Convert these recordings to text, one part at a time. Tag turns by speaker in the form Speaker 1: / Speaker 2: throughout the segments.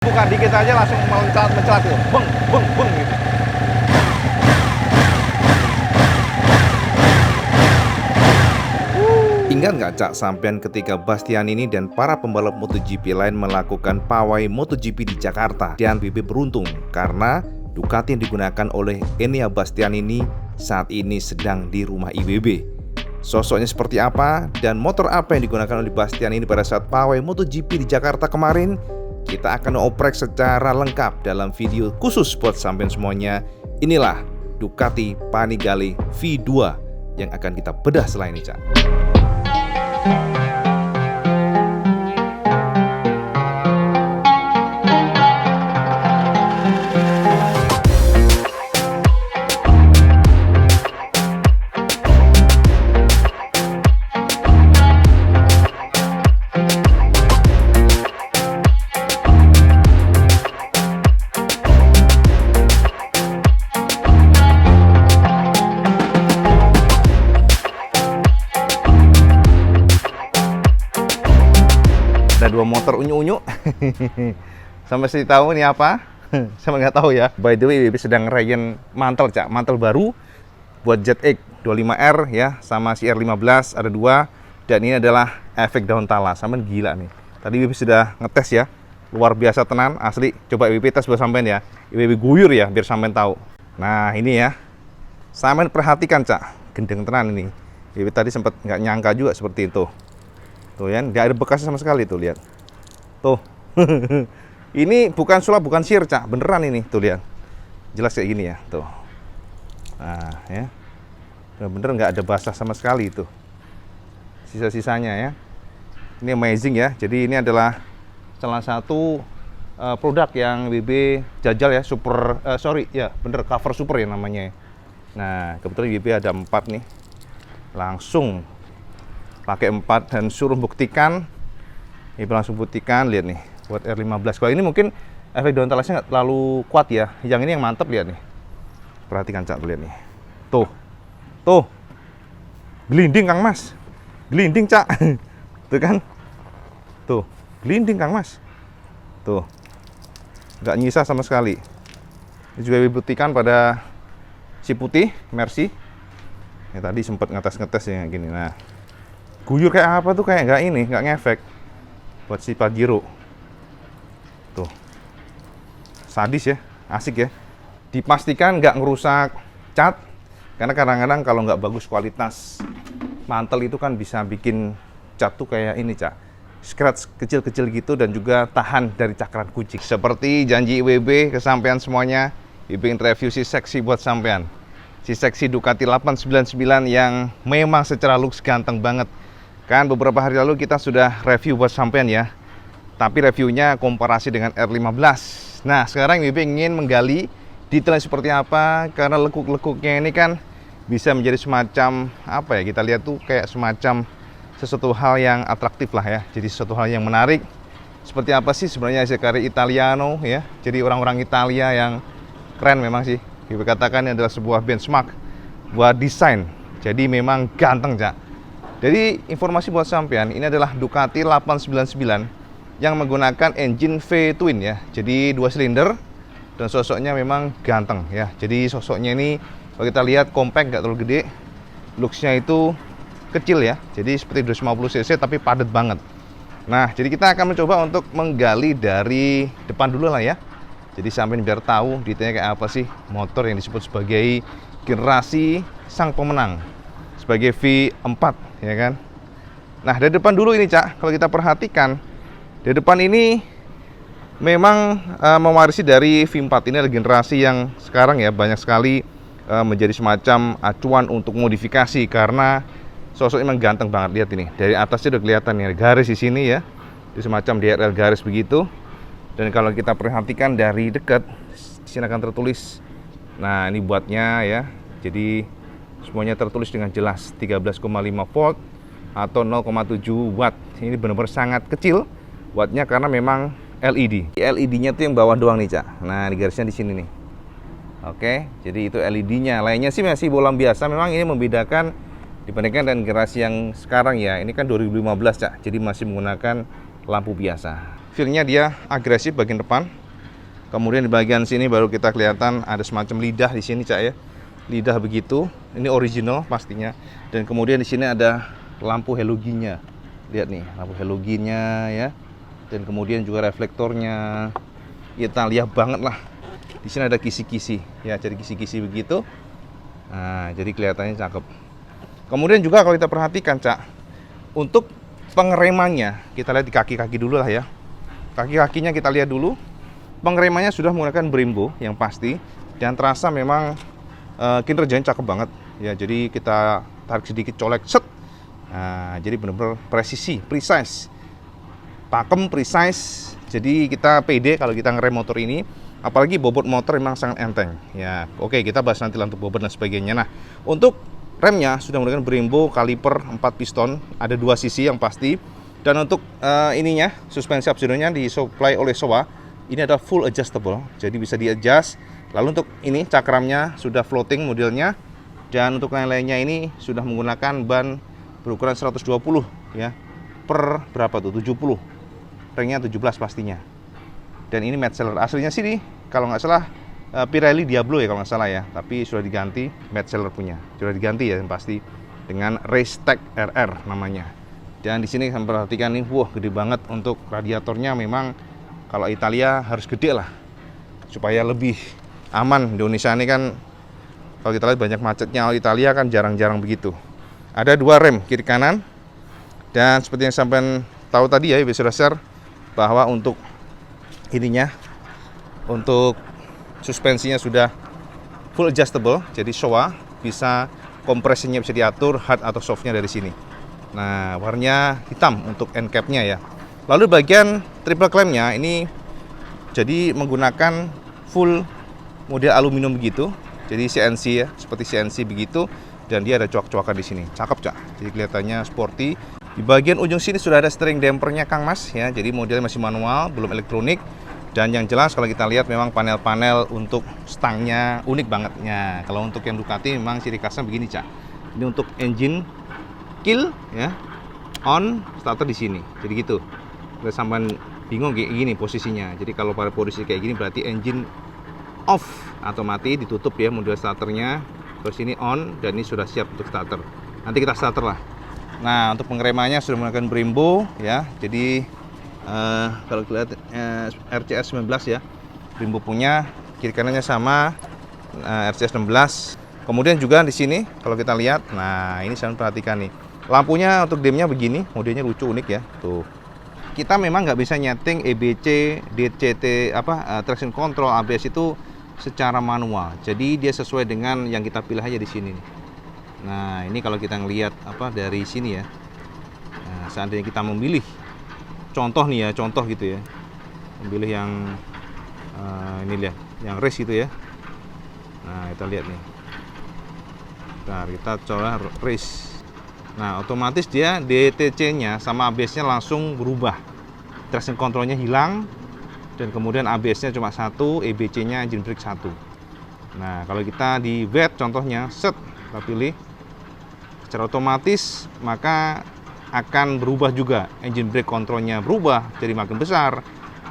Speaker 1: Bukan dikit aja langsung mencelat tuh, beng beng beng gitu.
Speaker 2: Ingat nggak Cak sampean ketika Bastianini dan para pembalap MotoGP lain melakukan pawai MotoGP di Jakarta? Dan BB beruntung karena Ducati yang digunakan oleh Enea Bastianini saat ini sedang di rumah IWB. Sosoknya seperti apa dan motor apa yang digunakan oleh Bastianini pada saat pawai MotoGP di Jakarta kemarin? Kita akan oprek secara lengkap dalam video khusus buat sampean semuanya. Inilah Ducati Panigale V2 yang akan kita bedah setelah ini, Cak.
Speaker 1: Ada dua motor unyu-unyu. Sampai sih tahu ini apa? Sama nggak tahu ya. By the way, WB sedang ngerayain mantel, Cak. Mantel baru buat ZX 25R ya, sama si R15 ada dua. Dan ini adalah efek daun tala. Sama gila nih. Tadi WB sudah ngetes ya. Luar biasa tenan, asli. Coba WB tes buat sampean ya. WB guyur ya, biar sampean tahu. Nah, ini ya. Sampean perhatikan, Cak. Gendeng tenan ini. WB tadi sempat nggak nyangka juga seperti itu. Tuh ya, nggak ada bekasnya sama sekali tuh, lihat. Tuh. Ini bukan sulap, bukan sir, Cak. Beneran ini, tuh lihat. Jelas kayak gini ya, tuh. Nah, ya. Bener-bener nggak ada basah sama sekali itu. Sisa-sisanya ya. Ini amazing ya. Jadi ini adalah salah satu produk yang WB jajal ya, bener, cover super ya namanya. Nah, kebetulan WB ada 4 nih. Langsung pakai 4 dan suruh buktikan. Ini langsung buktikan, lihat nih buat R15. Kalau ini mungkin efek daun talasnya nggak terlalu kuat ya. Yang ini yang mantep, lihat nih. Perhatikan, Cak, lihat nih. Tuh. Gelinding, Kang Mas. Gelinding, Cak. Tuh kan? Tuh, gelinding, Kang Mas. Tuh. Nggak nyisa sama sekali. Ini juga dibuktikan pada si putih, Mercy. Ya tadi sempat ngetes ya gini. Nah, guyur kayak apa tuh, kayak nggak ngefek buat si Pajero. Tuh, sadis ya, asik ya. Dipastikan nggak ngerusak cat, karena kadang-kadang kalau nggak bagus kualitas mantel itu kan bisa bikin cat tuh kayak ini, Cak, scratch kecil-kecil gitu, dan juga tahan dari cakaran kucing. Seperti janji IWB kesampean semuanya, IWB review si seksi buat sampean. Si seksi Ducati 899 yang memang secara looks ganteng banget. Kan beberapa hari lalu kita sudah review buat sampean ya. Tapi reviewnya komparasi dengan R15. Nah, sekarang WB ingin menggali detailnya seperti apa, karena lekuk-lekuknya ini kan bisa menjadi semacam apa ya, kita lihat tuh kayak semacam sesuatu hal yang atraktif lah ya. Jadi sesuatu hal yang menarik. Seperti apa sih sebenarnya hasil karya Italiano ya. Jadi orang-orang Italia yang keren memang sih. WB katakan ini adalah sebuah benchmark buat desain. Jadi memang ganteng, Cak. Jadi informasi buat sampean, ini adalah Ducati 899 yang menggunakan engine V-twin ya. Jadi 2 silinder dan sosoknya memang ganteng ya. Jadi sosoknya ini kalau kita lihat compact, nggak terlalu gede. Looksnya itu kecil ya. Jadi seperti 250 cc tapi padat banget. Nah, jadi kita akan mencoba untuk menggali dari depan dulu lah ya. Jadi sampean biar tahu detailnya kayak apa sih motor yang disebut sebagai generasi sang pemenang, sebagai V4 ya kan. Nah, dari depan dulu ini, Cak, kalau kita perhatikan di depan ini memang mewarisi dari V4. Ini adalah generasi yang sekarang ya banyak sekali menjadi semacam acuan untuk modifikasi, karena sosoknya memang ganteng banget. Lihat ini, dari atasnya udah kelihatan ya garis di sini ya. Itu semacam DRL garis begitu. Dan kalau kita perhatikan dari dekat, di sini akan tertulis. Nah, ini buatnya ya. Jadi semuanya tertulis dengan jelas 13,5 volt atau 0,7 watt. Ini benar-benar sangat kecil wattnya karena memang LED. LED-nya tuh yang bawah doang nih, Cak. Nah, di garisnya di sini nih. Oke, jadi itu LED-nya. Lainnya sih masih bolam biasa. Memang ini membedakan dibandingkan dengan generasi yang sekarang ya. Ini kan 2015, Cak. Jadi masih menggunakan lampu biasa. Feel-nya dia agresif bagian depan. Kemudian di bagian sini baru kita kelihatan ada semacam lidah di sini, Cak ya. Lidah begitu. Ini original pastinya. Dan kemudian di sini ada lampu halogennya. Lihat nih, lampu halogennya ya. Dan kemudian juga reflektornya. Italia banget lah. Di sini ada kisi-kisi ya, jadi kisi-kisi begitu. Nah, jadi kelihatannya cakep. Kemudian juga kalau kita perhatikan, Cak, untuk pengeremannya kita lihat di kaki-kaki dulu lah ya. Kaki-kakinya kita lihat dulu. Pengeremannya sudah menggunakan Brembo yang pasti, dan terasa memang kinerjanya cakep banget ya. Jadi kita tarik sedikit, colek, set. Nah, jadi benar-benar presisi, precise, pakem, precise. Jadi kita pede kalau kita ngerem motor ini, apalagi bobot motor memang sangat enteng ya. Oke, kita bahas nanti untuk bobot dan sebagainya. Nah, untuk remnya sudah menggunakan Brembo kaliper 4 piston, ada 2 sisi yang pasti. Dan untuk ininya, suspensi absedonya disuplai oleh Showa. Ini ada full adjustable, jadi bisa di-adjust. Lalu untuk ini cakramnya sudah floating modelnya, dan untuk lain-lainnya ini sudah menggunakan ban berukuran 120 ya, per berapa tuh? 70. Ringnya 17 pastinya. Dan ini matte seller aslinya sih kalau nggak salah Pirelli Diablo ya kalau nggak salah ya, tapi sudah diganti, matte seller punya sudah diganti ya yang pasti dengan Racetech RR namanya. Dan di sini saya perhatikan nih, wah gede banget. Untuk radiatornya memang kalau Italia harus gede lah supaya lebih aman. Indonesia ini kan kalau kita lihat banyak macetnya, kalau Italia kan jarang-jarang begitu. Ada 2 rem kiri kanan, dan seperti yang sampai tahu tadi ya, bisa share bahwa untuk ininya, untuk suspensinya sudah full adjustable, jadi Showa bisa kompresinya bisa diatur hard atau softnya dari sini. Nah, warnanya hitam untuk end cap-nya ya. Lalu bagian triple clamp-nya ini jadi menggunakan full model aluminium begitu. Jadi CNC ya, seperti CNC begitu, dan dia ada coak-coakan di sini. Cakep, Cak. Jadi kelihatannya sporty. Di bagian ujung sini sudah ada steering dampernya, Kang Mas ya. Jadi modelnya masih manual, belum elektronik. Dan yang jelas kalau kita lihat memang panel-panel untuk stangnya unik banget. Ya, kalau untuk yang Ducati memang ciri khasnya begini, Cak. Ini untuk engine kill ya, on, starter di sini. Jadi gitu. Kita sampai bingung kayak gini posisinya. Jadi kalau pada posisi kayak gini berarti engine off atau mati, ditutup ya model starternya. Terus ini on, dan ini sudah siap untuk starter. Nanti kita starter lah. Nah, untuk pengeremannya sudah menggunakan Brembo ya. Jadi kalau lihat RCS 19 ya, Brembo punya, kiri kanannya sama, RCS 16. Kemudian juga di sini kalau kita lihat, nah ini saya perhatikan nih, lampunya untuk dimnya begini, modelnya lucu, unik ya. Tuh, kita memang nggak bisa nyeting EBC, DCT, traction control, ABS itu secara manual. Jadi dia sesuai dengan yang kita pilih aja di sini. Nah, ini kalau kita ngelihat dari sini ya. Nah, seandainya kita memilih contoh nih ya, contoh gitu ya, memilih yang ini lihat, yang race gitu ya. Nah, kita lihat nih. Nah, kita coba race. Nah, otomatis dia DTC-nya sama ABS-nya langsung berubah. Traction control-nya hilang, dan kemudian ABS-nya cuma 1, EBC-nya engine brake 1. Nah, kalau kita di wet contohnya, set, kita pilih secara otomatis, maka akan berubah juga. Engine brake control-nya berubah jadi makin besar,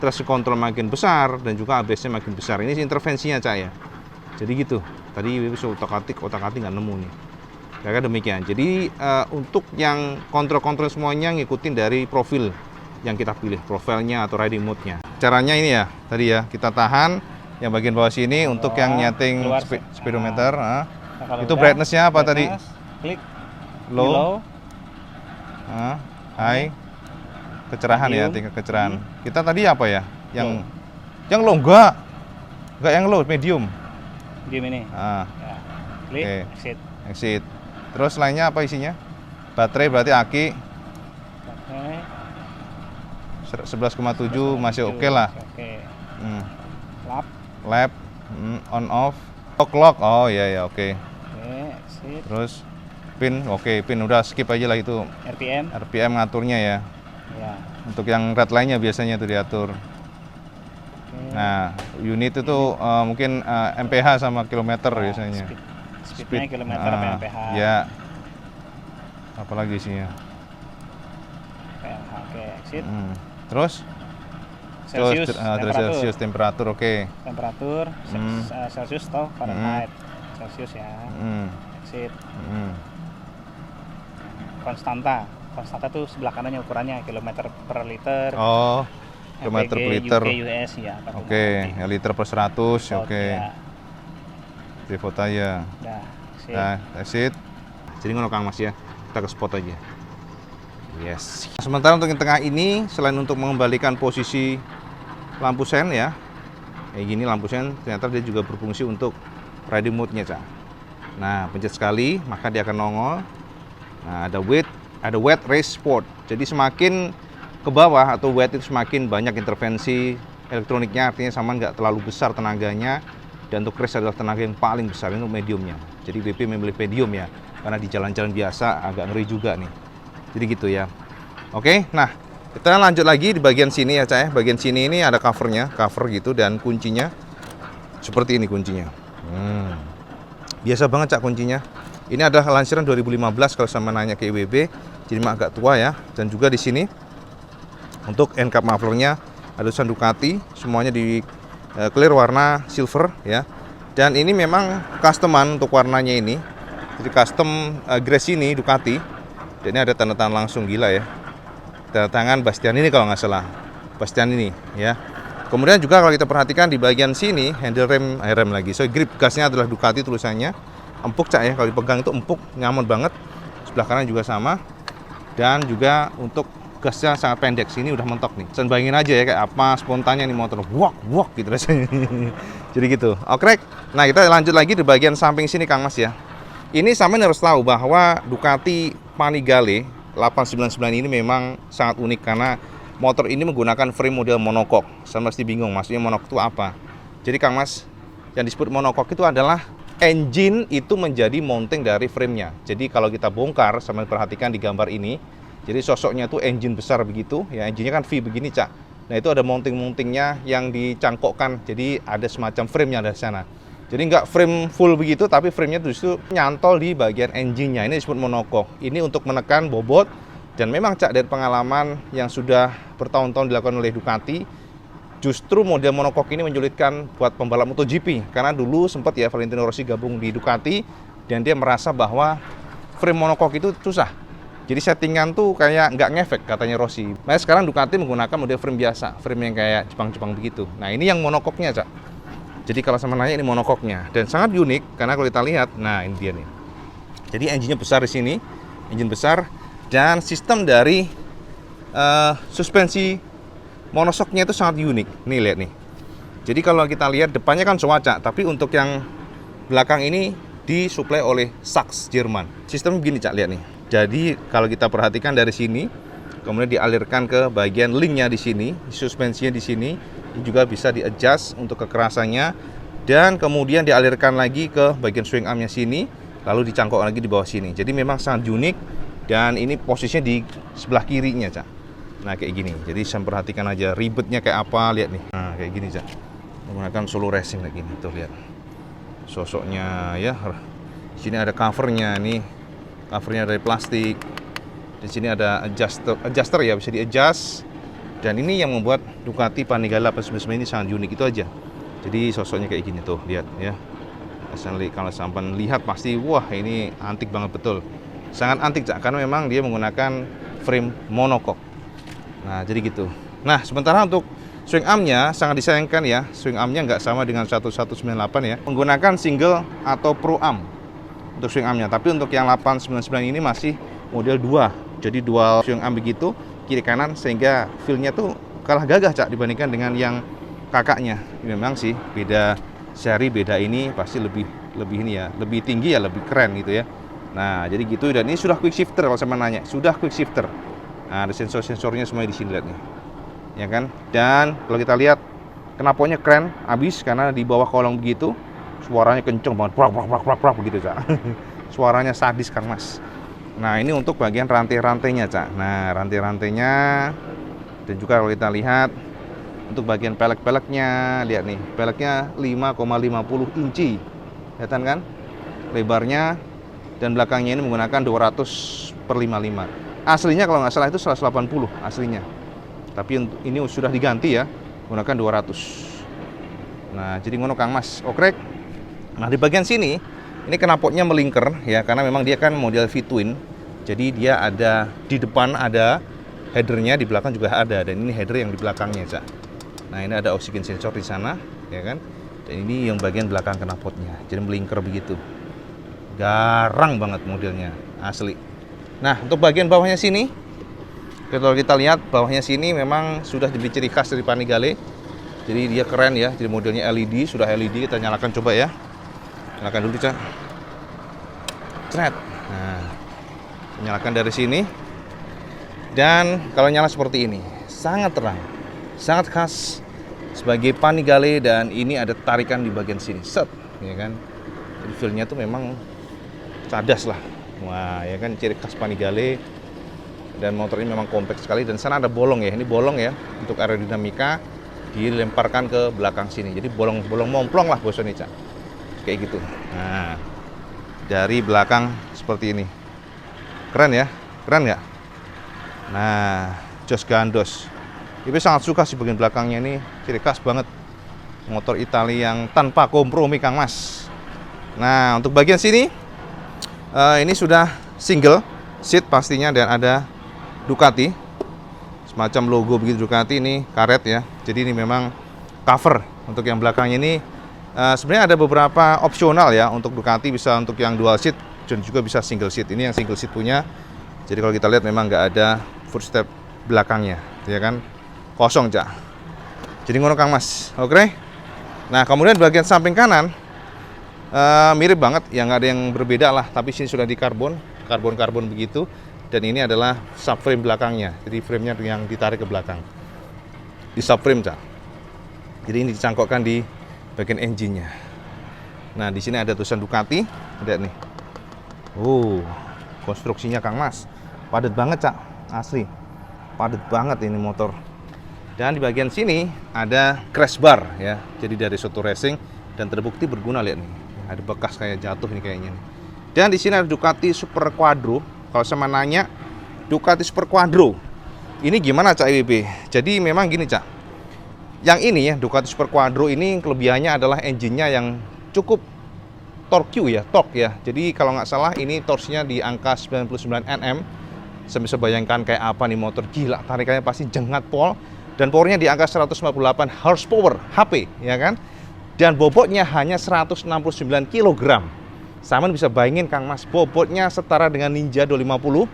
Speaker 1: traction control makin besar, dan juga ABS-nya makin besar. Ini intervensinya, Cak ya. Jadi gitu. Tadi otak-atik nggak nemu nih. Kayak demikian. Jadi untuk yang kontrol-kontrol semuanya ngikutin dari profil yang kita pilih, profilnya atau riding mode-nya. Caranya ini ya, tadi ya, kita tahan yang bagian bawah sini untuk yang nyeting speedometer. Itu brightness-nya apa tadi?
Speaker 3: Klik
Speaker 1: Low. High. Kecerahan ya, tingkat kecerahan. Kita tadi apa ya? Yang low enggak yang low, medium.
Speaker 3: Medium ini. Ya. Klik,
Speaker 1: okay. Exit. Terus lainnya apa isinya? Baterai berarti aki. 11,7 masih oke lah.
Speaker 3: Oke.
Speaker 1: Lap. On off. Clock. Oh iya ya, oke.
Speaker 3: Oke, exit.
Speaker 1: Terus pin, oke, pin udah skip aja lah itu. RPM ngaturnya ya.
Speaker 3: Ya.
Speaker 1: Untuk yang red line-nya biasanya itu diatur. Nah, unit itu mungkin MPH sama kilometer biasanya.
Speaker 3: Speednya kilometer sama MPH.
Speaker 1: Ya. Apalagi isinya?
Speaker 3: PLH, oke, exit.
Speaker 1: Terus?
Speaker 3: Celsius,
Speaker 1: Celsius temperatur, oke.
Speaker 3: temperatur, Celsius atau Fahrenheit. Celsius ya. Exit. Konstanta tuh sebelah kanannya ukurannya kilometer per liter.
Speaker 1: Oh, kilometer per liter.
Speaker 3: UK, US ya.
Speaker 1: Oke, ya, liter per 100, oke.
Speaker 3: Ya.
Speaker 1: Default aja.
Speaker 3: Dah, exit.
Speaker 1: Nah, exit. Jadi ngono Kang Mas ya. Kita ke spot aja. Yes. Sementara untuk yang tengah ini, selain untuk mengembalikan posisi lampu sen ya, kayak gini lampu sen, ternyata dia juga berfungsi untuk riding mode-nya, Cak. Nah, pencet sekali, maka dia akan nongol. Nah, ada wet race sport. Jadi semakin ke bawah atau wet itu semakin banyak intervensi elektroniknya, artinya sama nggak terlalu besar tenaganya. Dan untuk race adalah tenaga yang paling besar, untuk mediumnya. Jadi BP memilih medium ya, karena di jalan-jalan biasa agak ngeri juga nih. Jadi gitu ya. Oke, nah kita lanjut lagi di bagian sini ya, Cak ya. Bagian sini ini ada covernya, cover gitu, dan kuncinya seperti ini kuncinya. Biasa banget Cak kuncinya. Ini adalah lansiran 2015 kalau sama nanya ke IWB, jadi mah agak tua ya. Dan juga di sini untuk end cap mufflernya ada tulisan Ducati, semuanya di clear warna silver ya. Dan ini memang customan untuk warnanya ini. Jadi custom grace ini Ducati. Dan ini ada tanda tangan langsung, gila ya. Tanda tangan Bastianini kalau nggak salah. Bastianini ya. Kemudian juga kalau kita perhatikan di bagian sini handle rem lagi. So grip gasnya adalah Ducati tulisannya. Empuk Cak ya, kalau dipegang itu empuk, nyaman banget. Sebelah kanan juga sama. Dan juga untuk gasnya sangat pendek, sini udah mentok nih. Dan bayangin aja ya kayak apa spontannya nih motor. Wok gitu rasanya. Jadi gitu. Oke. Nah, kita lanjut lagi di bagian samping sini Kang Mas ya. Ini sampean harus tahu bahwa Ducati Panigale 899 ini memang sangat unik karena motor ini menggunakan frame model monocoque. Saya pasti bingung maksudnya monocoque itu apa. Jadi Kang Mas, yang disebut monocoque itu adalah engine itu menjadi mounting dari framenya. Jadi kalau kita bongkar, sampai perhatikan di gambar ini, jadi sosoknya itu engine besar begitu, ya engine-nya kan V begini Cak. Nah itu ada mounting-mountingnya yang dicangkokkan, jadi ada semacam frame-nya dari sana. Jadi nggak frame full begitu, tapi framenya justru nyantol di bagian engine-nya. Ini disebut monocoque. Ini untuk menekan bobot, dan memang Cak dari pengalaman yang sudah bertahun-tahun dilakukan oleh Ducati, justru model monocoque ini menyulitkan buat pembalap MotoGP. Karena dulu sempat ya Valentino Rossi gabung di Ducati, dan dia merasa bahwa frame monocoque itu susah. Jadi settingan tuh kayak nggak ngefek katanya Rossi. Nah sekarang Ducati menggunakan model frame biasa, frame yang kayak Jepang-Jepang begitu. Nah ini yang monocoque-nya Cak. Jadi kalau sama nanya ini monocoque-nya, dan sangat unik karena kalau kita lihat, nah ini dia nih. Jadi engine-nya besar di sini, engine besar, dan sistem dari suspensi monoshock-nya itu sangat unik. Nih lihat nih. Jadi kalau kita lihat depannya kan Cak, tapi untuk yang belakang ini disuplai oleh Sachs Jerman. Sistemnya begini Cak, lihat nih. Jadi kalau kita perhatikan dari sini, kemudian dialirkan ke bagian link-nya di sini, suspensinya di sini. Ini juga bisa di-adjust untuk kekerasannya, dan kemudian dialirkan lagi ke bagian swing arm-nya sini, lalu dicangkok lagi di bawah sini. Jadi memang sangat unik, dan ini posisinya di sebelah kirinya Cak. Nah kayak gini, jadi saya perhatikan aja ribetnya kayak apa, lihat nih. Nah kayak gini Cak, menggunakan solo racing kayak gini, tuh lihat sosoknya ya. Di sini ada covernya nih, covernya dari plastik. Di sini ada adjuster ya, bisa di-adjust. Dan ini yang membuat Ducati Panigale 899 ini sangat unik, itu aja. Jadi sosoknya kayak gini tuh, lihat ya. Kalau sampai lihat pasti wah ini antik banget betul. Sangat antik Cak, karena memang dia menggunakan frame monocoque. Nah jadi gitu. Nah sementara untuk swing arm-nya sangat disayangkan ya. Swing arm-nya nggak sama dengan 1198 ya. Menggunakan single atau pro arm untuk swing arm-nya. Tapi untuk yang 899 ini masih model 2. Jadi dual swing arm begitu, kiri kanan, sehingga feel-nya tuh kalah gagah Cak dibandingkan dengan yang kakaknya. Memang sih beda seri, beda ini pasti lebih ini ya, lebih tinggi ya, lebih keren gitu ya. Nah jadi gitu, dan ini sudah quick shifter kalau saya nanya, sudah quick shifter. Nah ada sensor-sensornya semua di sini, lihat nih ya kan. Dan kalau kita lihat knalpotnya keren abis, karena di bawah kolong begitu suaranya kenceng banget, prak begitu Cak. Suaranya sadis Kang Mas. Nah ini untuk bagian rantai-rantainya Cak. Nah rantai-rantainya, dan juga kalau kita lihat untuk bagian pelek-peleknya, lihat nih, peleknya 5,50 inci, kelihatan kan lebarnya, dan belakangnya ini menggunakan 200/55. Aslinya kalau nggak salah itu 180 aslinya, Tapi ini sudah diganti ya, menggunakan 200. Nah, jadi ngono Kang Mas. Okrek. Nah, di bagian sini ini knalpotnya melingkar ya, karena memang dia kan model V-twin. Jadi dia ada di depan ada headernya, di belakang juga ada, dan ini header yang di belakangnya, Cak. Nah, ini ada oxygen sensor di sana, ya kan? Dan ini yang bagian belakang knalpotnya. Jadi melingkar begitu. Garang banget modelnya, asli. Nah, untuk bagian bawahnya sini, kalau kita lihat bawahnya sini memang sudah diberi ciri khas dari Panigale. Jadi dia keren ya, jadi modelnya LED, sudah LED. Kita nyalakan coba ya. Nyalakan dulu, Cak. Cret. Nah, nyalakan dari sini. Dan kalau nyala seperti ini, sangat terang, sangat khas sebagai Panigale, dan ini ada tarikan di bagian sini, set, ya kan? Jadi feel-nya tuh memang cadas lah. Wah, ya kan, ciri khas Panigale. Dan motor ini memang kompak sekali, dan sana ada bolong ya. Ini bolong ya untuk aerodinamika, dilemparkan ke belakang sini. Jadi bolong momplong lah bosnya nih, Cak. Kayak gitu. Nah, dari belakang seperti ini. Keren ya? Keren nggak? Nah, jos gandos. Ini sangat suka sih bagian belakangnya ini, ciri khas banget. Motor Italia yang tanpa kompromi, Kang Mas. Nah, untuk bagian sini, ini sudah single seat pastinya, dan ada Ducati. Semacam logo begitu Ducati, ini karet ya. Jadi ini memang cover. Untuk yang belakangnya ini sebenarnya ada beberapa opsional ya. Untuk Ducati bisa untuk yang dual seat, dan juga bisa single seat. Ini yang single seat punya. Jadi kalau kita lihat memang nggak ada footstep belakangnya, ya kan, kosong, Cak. Jadi ngono Kang Mas, oke. Nah, kemudian bagian samping kanan mirip banget, ya nggak ada yang berbeda lah. Tapi sini sudah di karbon begitu, dan ini adalah subframe belakangnya. Jadi framenya yang ditarik ke belakang, di subframe, Cak. Jadi ini dicangkokkan di bagian engine-nya. Nah, di sini ada tulisan Ducati, ada nih. Konstruksinya Kang Mas, padat banget, Cak, asli. Padat banget ini motor. Dan di bagian sini ada crash bar ya. Jadi dari Soto Racing, dan terbukti berguna, lihat nih. Ada bekas kayak jatuh nih kayaknya nih. Dan di sini ada Ducati Super Quadro. Kalau saya nanya Ducati Super Quadro ini gimana, Cak IWB? Jadi memang gini, Cak. Yang ini ya, Ducati Super Quadro ini kelebihannya adalah engine-nya yang cukup torque ya. Jadi kalau nggak salah ini torsinya di angka 99 Nm. Saya bisa bayangkan kayak apa nih motor, gila, tarikannya pasti jengat pol, dan powernya di angka 158 horsepower HP, ya kan? Dan bobotnya hanya 169 kg. Sama bisa bayangin Kang Mas, bobotnya setara dengan Ninja 250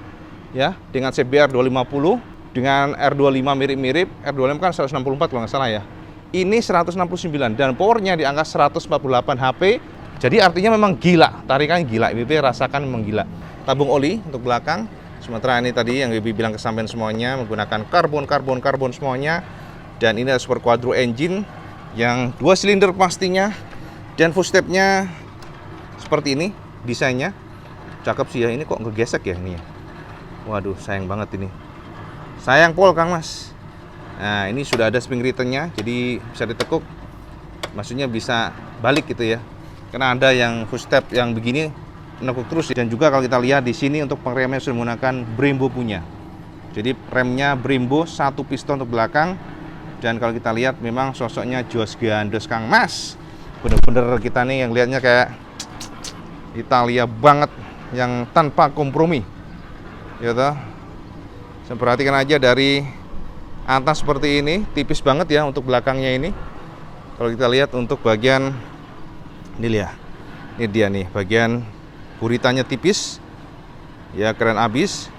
Speaker 1: ya, dengan CBR 250, dengan R25 mirip-mirip. R25 kan 164 kalau nggak salah ya. Ini 169 dan powernya di angka 148 HP. Jadi artinya memang gila, tarikannya gila. IWB rasakan memang gila. Tabung oli untuk belakang. Sementara ini tadi yang IWB bilang kesampaian semuanya menggunakan karbon semuanya. Dan ini ada Super Quadro engine yang 2 silinder pastinya. Dan footstepnya seperti ini desainnya. Cakep sih ya, ini kok ngegesek ya ini ya. Waduh, sayang banget ini. Sayang pol Kang Mas. Nah, ini sudah ada spring return-nya, jadi bisa ditekuk. Maksudnya bisa balik gitu ya. Karena ada yang footstep yang begini menekuk terus. Dan juga kalau kita lihat di sini untuk pengremnya sudah menggunakan Brembo punya. Jadi remnya Brembo, 1 piston untuk belakang. Dan kalau kita lihat memang sosoknya jos gandos Kang Mas. Bener-bener kita nih yang lihatnya kayak Italia banget, yang tanpa kompromi. Ya toh. Saya perhatikan aja dari atas seperti ini, tipis banget ya untuk belakangnya ini. Kalau kita lihat untuk bagian ini lihat. Ini dia nih, bagian buritanya tipis. Ya, keren abis.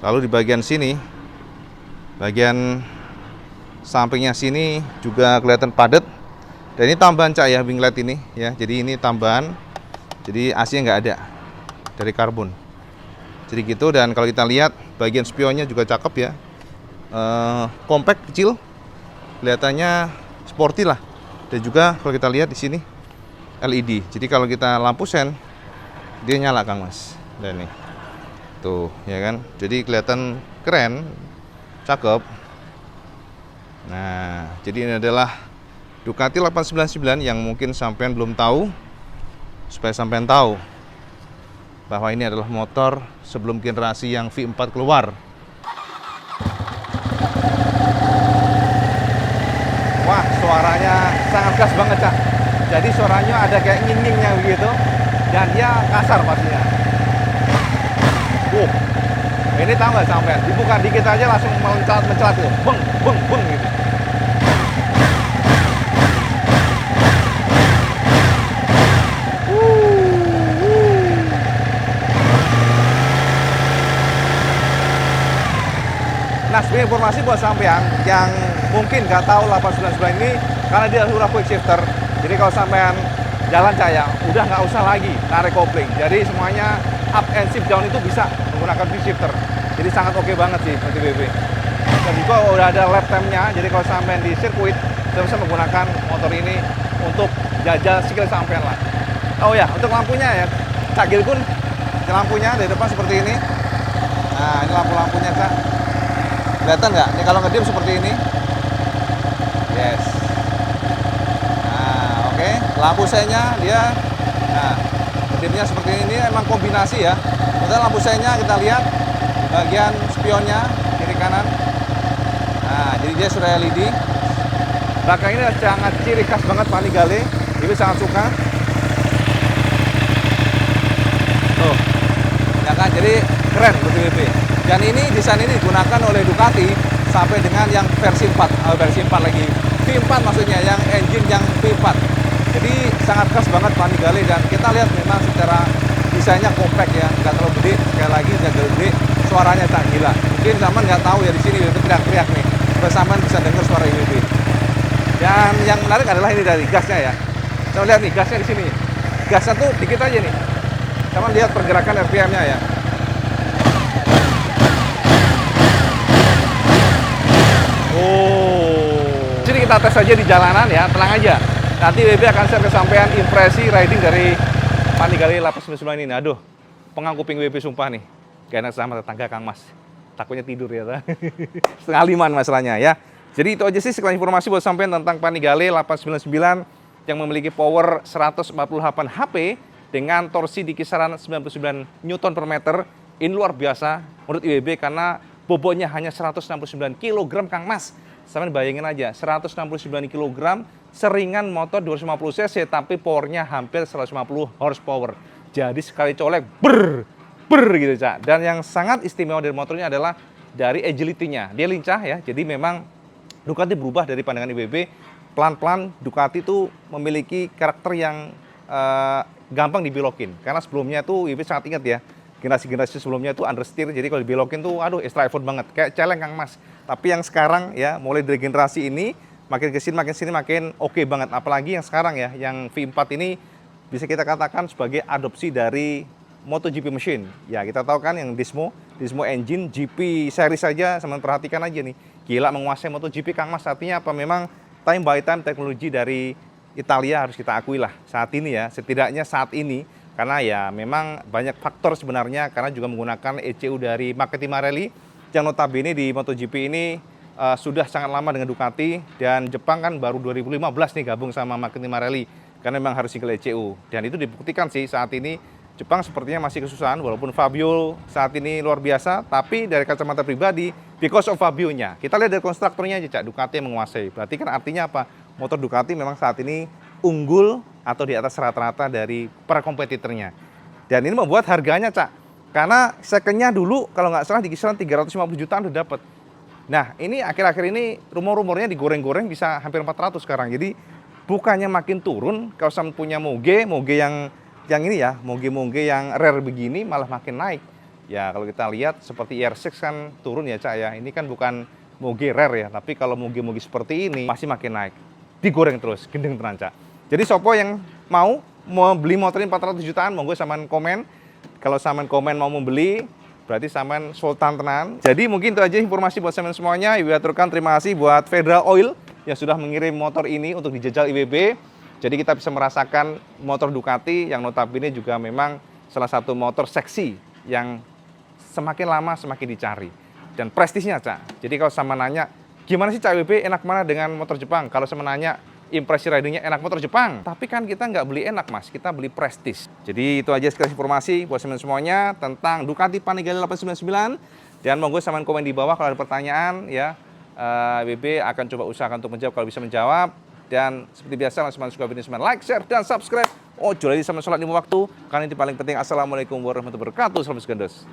Speaker 1: Lalu di bagian sini, bagian sampingnya sini juga kelihatan padat. Dan ini tambahan, Cak ya, winglet ini ya. Jadi ini tambahan. Jadi AC-nya nggak ada dari karbon. Jadi gitu. Dan kalau kita lihat bagian spionnya juga cakep ya. Compact, kecil. Kelihatannya sporty lah. Dan juga kalau kita lihat di sini LED. Jadi kalau kita lampu sen dia nyala Kang Mas. Dan nih. Tuh, ya kan? Jadi kelihatan keren, cakep. Nah, jadi ini adalah Ducati 899 yang mungkin sampean belum tahu. Supaya sampean tahu bahwa ini adalah motor sebelum generasi yang V4 keluar. suaranya sangat gas banget, Cak. Jadi suaranya ada kayak nging-ngingnya begitu, dan dia kasar pastinya. Ini tahu nggak sampean? Dibuka dikit aja langsung mencelat tuh, beng, beng, beng gitu. Nah, sebagai informasi buat sampean yang mungkin nggak tahu 899 ini, karena dia sudah quick shifter. Jadi kalau sampean jalan caya, udah nggak usah lagi narik kopling. Jadi semuanya up and shift down itu bisa menggunakan quick shifter. Jadi sangat oke banget sih BB. Dan juga udah ada lap time-nya. Jadi kalau sampean di sirkuit, saya bisa menggunakan motor ini untuk jajal skill sampean lah. Oh ya, untuk lampunya ya, Cak Gilgun, lampunya dari depan seperti ini. Nah, ini lampu-lampunya, Cak. Kelihatan nggak? Ini kalau ngedip seperti ini. Yes. Nah, oke. Lampu senya dia, nah, ngedipnya seperti ini. Emang kombinasi ya. Kemudian lampu senya kita lihat bagian spionnya kiri kanan. Nah, jadi dia sudah LED. Belakang ini sangat ciri khas banget Panigale. Ini sangat suka. Tuh, ya kan? Jadi keren BB. Dan ini desain ini digunakan oleh Ducati sampai dengan yang versi 4, versi 4 lagi. V4 maksudnya, yang engine yang V4. Jadi sangat khas banget Panigale, dan kita lihat memang secara desainnya compact ya, nggak terlalu gede, sekali lagi nggak terlalu gede, suaranya tak gila. Mungkin zaman nggak tahu ya di sini itu teriak-teriak nih, bersama bisa dengar suara IWB. Dan yang menarik adalah ini dari gasnya ya. Coba lihat nih gasnya di sini. Gasnya tuh dikit aja nih. Sama lihat pergerakan RPM-nya ya. Sini kita tes aja di jalanan ya, tenang aja. Nanti BB akan share kesampaian impresi riding dari Panigale 899 ini. Aduh, pengang kuping BB sumpah nih. Gak enak sama tetangga Kang Mas. Takutnya tidur ya. Setengah 5 masalahnya ya. Jadi itu aja sih sekian informasi buat sampean tentang Panigale 899 yang memiliki power 148 HP dengan torsi di kisaran 99 Newton per meter. Ini luar biasa menurut IWB karena bobotnya hanya 169 kg Kang Mas. Sampean bayangin aja, 169 kg seringan motor 250 cc tapi powernya hampir 150 horsepower. Jadi sekali colek ber gitu, Cak. Dan yang sangat istimewa dari motornya adalah dari agility-nya. Dia lincah ya. Jadi memang Ducati berubah dari pandangan IWB. Pelan-pelan Ducati itu memiliki karakter yang gampang dibelokin. Karena sebelumnya tuh IWB sangat ingat ya, generasi-generasi sebelumnya tuh understeer. Jadi kalau dibelokin tuh aduh extra effort banget. Kayak celeng Kang Mas. Tapi yang sekarang ya mulai dari generasi ini makin kesini makin oke banget. Apalagi yang sekarang ya, yang V4 ini bisa kita katakan sebagai adopsi dari MotoGP machine. Ya kita tahu kan yang Dismo engine GP seri saja, sama perhatikan aja nih. Gila menguasai MotoGP Kang Mas. Artinya apa? Memang time by time teknologi dari Italia harus kita akui lah saat ini ya. Setidaknya saat ini. Karena ya memang banyak faktor sebenarnya. Karena juga menggunakan ECU dari Magneti Marelli. Yang notabene di MotoGP ini sudah sangat lama dengan Ducati. Dan Jepang kan baru 2015 nih gabung sama Magneti Marelli. Karena memang harus single ECU. Dan itu dibuktikan sih saat ini. Jepang sepertinya masih kesusahan, walaupun Fabio saat ini luar biasa, tapi dari kacamata pribadi, because of Fabio-nya. Kita lihat dari konstruktornya aja, Cak, Ducati yang menguasai. Berarti kan artinya apa? Motor Ducati memang saat ini unggul atau di atas rata-rata dari para kompetitornya. Dan ini membuat harganya, Cak, karena second-nya dulu kalau nggak salah di kisaran 350 jutaan udah dapat. Nah, ini akhir-akhir ini rumor-rumornya digoreng-goreng bisa hampir 400 sekarang. Jadi bukannya makin turun, kalau sama punya moge yang ini ya, moge yang rare begini malah makin naik. Ya kalau kita lihat seperti ER6 kan turun ya, Cak ya. Ini kan bukan moge rare ya, tapi kalau moge seperti ini masih makin naik. Digoreng terus, gendeng tenan, Cak. Jadi sopo yang mau beli motor ini 400 jutaan, monggo saman komen. Kalau saman komen mau membeli, berarti saman sultan tenan. Jadi mungkin itu aja informasi buat saman semuanya. Ibu aturkan terima kasih buat Federal Oil yang sudah mengirim motor ini untuk dijajal IWB. Jadi kita bisa merasakan motor Ducati yang notabene juga memang salah satu motor seksi yang semakin lama semakin dicari. Dan prestisnya, Cak. Jadi kalau sama nanya, gimana sih Cak WB enak mana dengan motor Jepang? Kalau sama nanya, impresi ridingnya enak motor Jepang. Tapi kan kita nggak beli enak, Mas. Kita beli prestis. Jadi itu aja sekilas informasi buat semuanya tentang Ducati Panigale 899. Dan monggo saman komen di bawah kalau ada pertanyaan ya. WB akan coba usahakan untuk menjawab kalau bisa menjawab. Dan seperti biasa, langsung suka video semen, like, share, dan subscribe. Ojo lagi sama sholat 5 waktu, karena ini paling penting. Assalamualaikum warahmatullahi wabarakatuh. Salam segendos.